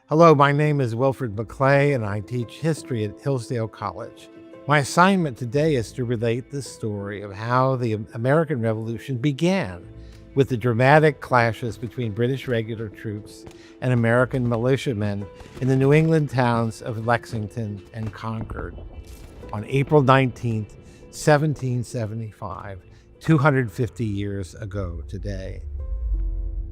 Hello, my name is Wilfred McClay, and I teach history at Hillsdale College. My assignment today is to relate the story of how the American Revolution began with the dramatic clashes between British regular troops and American militiamen in the New England towns of Lexington and Concord on April 19th, 1775, 250 years ago today.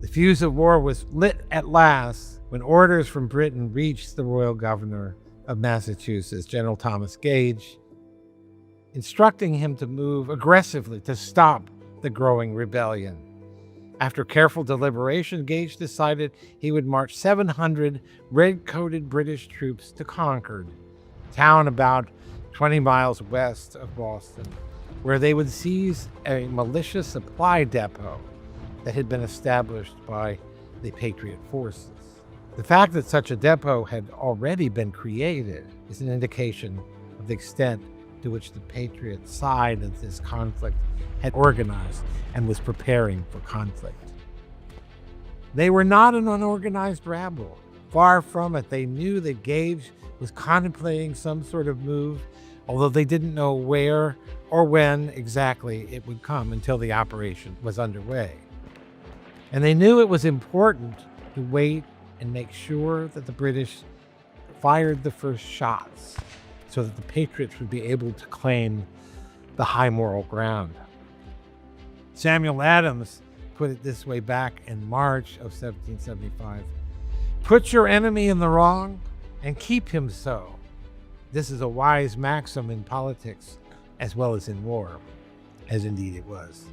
The fuse of war was lit at last when orders from Britain reached the royal governor of Massachusetts, General Thomas Gage, instructing him to move aggressively to stop the growing rebellion. After careful deliberation, Gage decided he would march 700 red-coated British troops to Concord, a town about 20 miles west of Boston, where they would seize a militia supply depot that had been established by the Patriot forces. The fact that such a depot had already been created is an indication of the extent to which the Patriot side of this conflict had organized and was preparing for conflict. They were not an unorganized rabble. Far from it. They knew that Gage was contemplating some sort of move, although they didn't know where or when exactly it would come until the operation was underway. And they knew it was important to wait and make sure that the British fired the first shots so that the Patriots would be able to claim the high moral ground. Samuel Adams put it this way back in March of 1775. Put your enemy in the wrong and keep him so. This is a wise maxim in politics as well as in war, as indeed it was.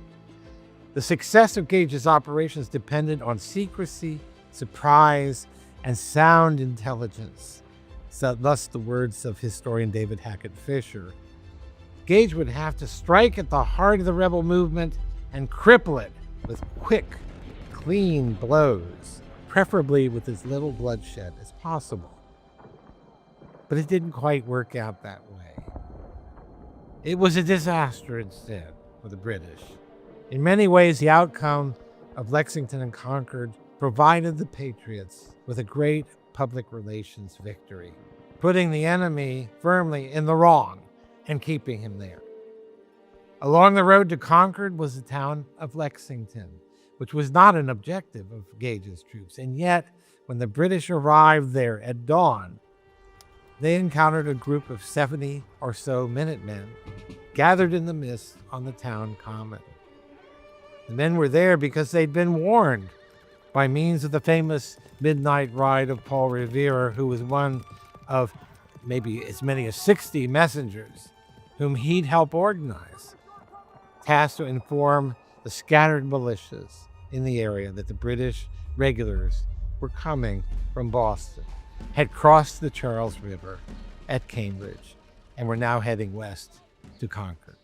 The success of Gage's operations depended on secrecy, surprise, and sound intelligence. So thus the words of historian David Hackett Fisher. Gage would have to strike at the heart of the rebel movement and cripple it with quick, clean blows, preferably with as little bloodshed as possible. But it didn't quite work out that way. It was a disaster instead for the British. In many ways, the outcome of Lexington and Concord provided the Patriots with a great public relations victory, putting the enemy firmly in the wrong and keeping him there. Along the road to Concord was the town of Lexington, which was not an objective of Gage's troops. And yet, when the British arrived there at dawn, they encountered a group of 70 or so Minutemen gathered in the mist on the town common. The men were there because they'd been warned by means of the famous midnight ride of Paul Revere, who was one of maybe as many as 60 messengers whom he'd help organize, tasked to inform the scattered militias in the area that the British regulars were coming from Boston, had crossed the Charles River at Cambridge, and were now heading west to Concord.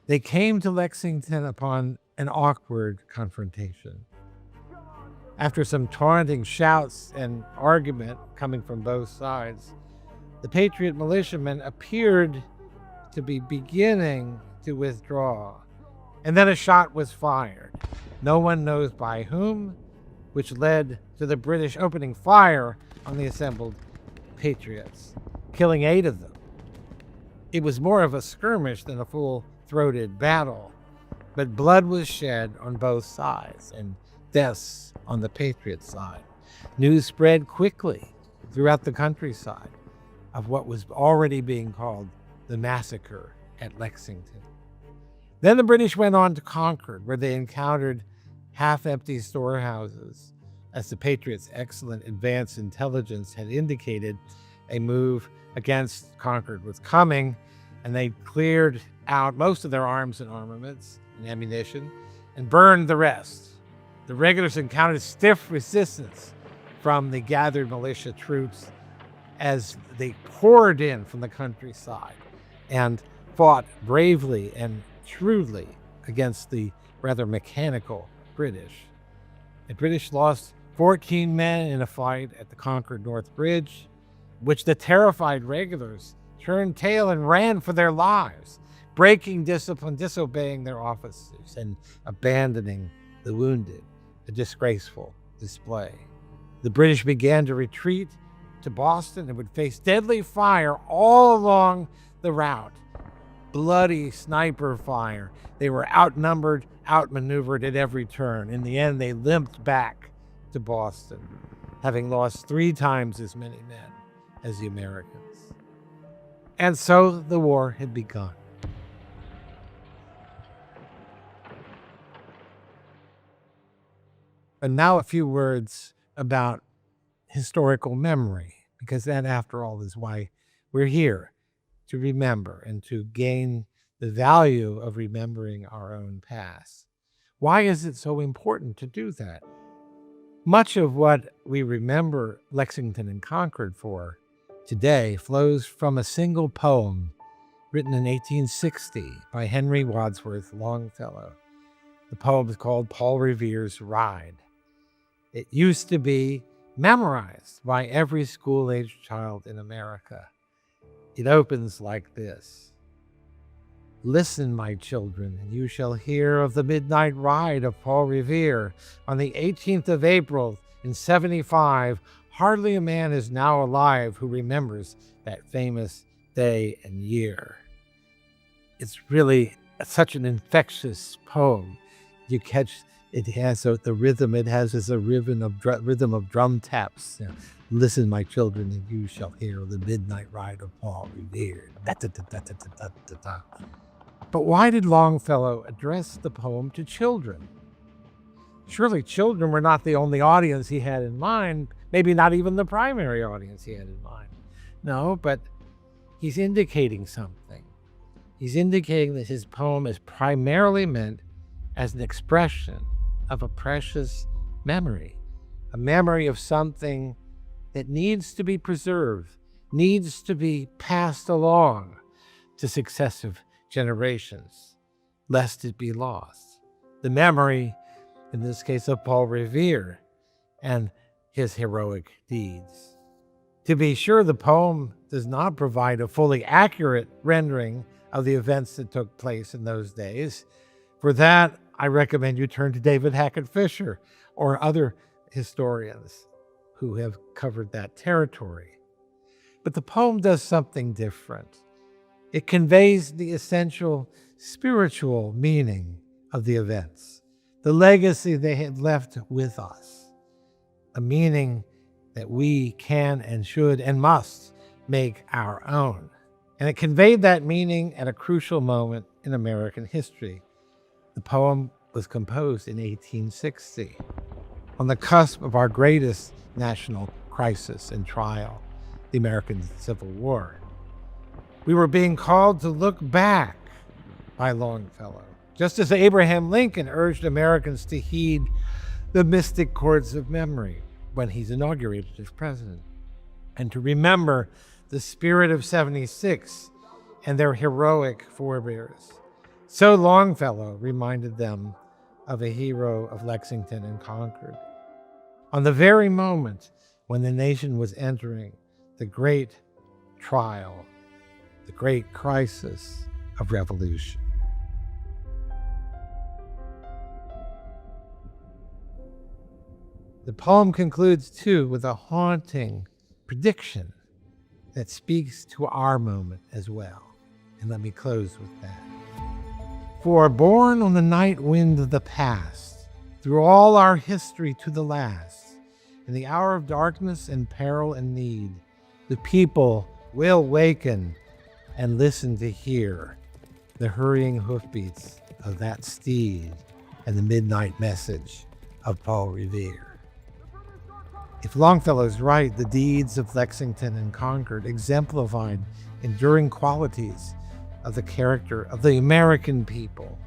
They came to Lexington upon an awkward confrontation. After some taunting shouts and argument coming from both sides, the Patriot militiamen appeared to be beginning to withdraw, and then a shot was fired. No one knows by whom, which led to the British opening fire on the assembled Patriots, killing 8 of them. It was more of a skirmish than a full-throated battle, but blood was shed on both sides and deaths on the Patriot side. News spread quickly throughout the countryside of what was already being called the massacre at Lexington. Then the British went on to Concord, where they encountered half-empty storehouses, as the Patriots' excellent advance intelligence had indicated a move against Concord was coming, and they cleared out most of their arms and armaments and ammunition and burned the rest. The regulars encountered stiff resistance from the gathered militia troops as they poured in from the countryside and fought bravely and shrewdly against the rather mechanical British. The British lost 14 men in a fight at the Concord North Bridge, which the terrified regulars turned tail and ran for their lives, breaking discipline, disobeying their officers, and abandoning the wounded, a disgraceful display. The British began to retreat to Boston and would face deadly fire all along the route. Bloody sniper fire. They were outnumbered, outmaneuvered at every turn. In the end, they limped back to Boston, having lost 3 times as many men as the Americans. And so the war had begun. And now a few words about historical memory, because that, after all, is why we're here, to remember and to gain the value of remembering our own past. Why is it so important to do that? Much of what we remember Lexington and Concord for today flows from a single poem written in 1860 by Henry Wadsworth Longfellow. The poem is called Paul Revere's Ride. It used to be memorized by every school-aged child in America. It opens like this. Listen, my children, and you shall hear of the midnight ride of Paul Revere. On the 18th of April in 75, hardly a man is now alive who remembers that famous day and year. It's really such an infectious poem. You catch it has the rhythm it has is a rhythm of drum taps. You know, listen, my children, and you shall hear the midnight ride of Paul Revere. But why did Longfellow address the poem to children? Surely children were not the only audience he had in mind, maybe not even the primary audience he had in mind. No, but he's indicating something. He's indicating that his poem is primarily meant as an expression of a precious memory, a memory of something that needs to be preserved, needs to be passed along to successive generations, lest it be lost. The memory, in this case, of Paul Revere and his heroic deeds. To be sure, the poem does not provide a fully accurate rendering of the events that took place in those days. For that, I recommend you turn to David Hackett Fisher or other historians who have covered that territory. But the poem does something different. It conveys the essential spiritual meaning of the events, the legacy they had left with us, a meaning that we can and should and must make our own. And it conveyed that meaning at a crucial moment in American history. The poem was composed in 1860, on the cusp of our greatest national crisis and trial, the American Civil War. We were being called to look back by Longfellow, just as Abraham Lincoln urged Americans to heed the mystic chords of memory when he's inaugurated as president, and to remember the spirit of '76 and their heroic forebears. So Longfellow reminded them of a hero of Lexington and Concord, on the very moment when the nation was entering the great trial, the great crisis of revolution. The poem concludes, too, with a haunting prediction that speaks to our moment as well. And let me close with that. For born on the night wind of the past, through all our history to the last, in the hour of darkness and peril and need, the people will waken and listen to hear the hurrying hoofbeats of that steed and the midnight message of Paul Revere. If Longfellow's right, the deeds of Lexington and Concord exemplified enduring qualities of the character of the American people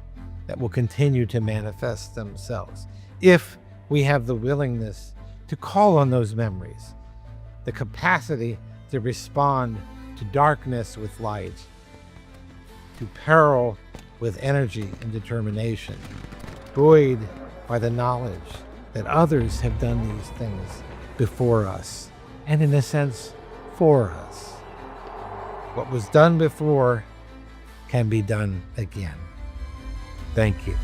that will continue to manifest themselves if we have the willingness to call on those memories, the capacity to respond to darkness with light, to peril with energy and determination, buoyed by the knowledge that others have done these things before us, and in a sense, for us. What was done before can be done again. Thank you.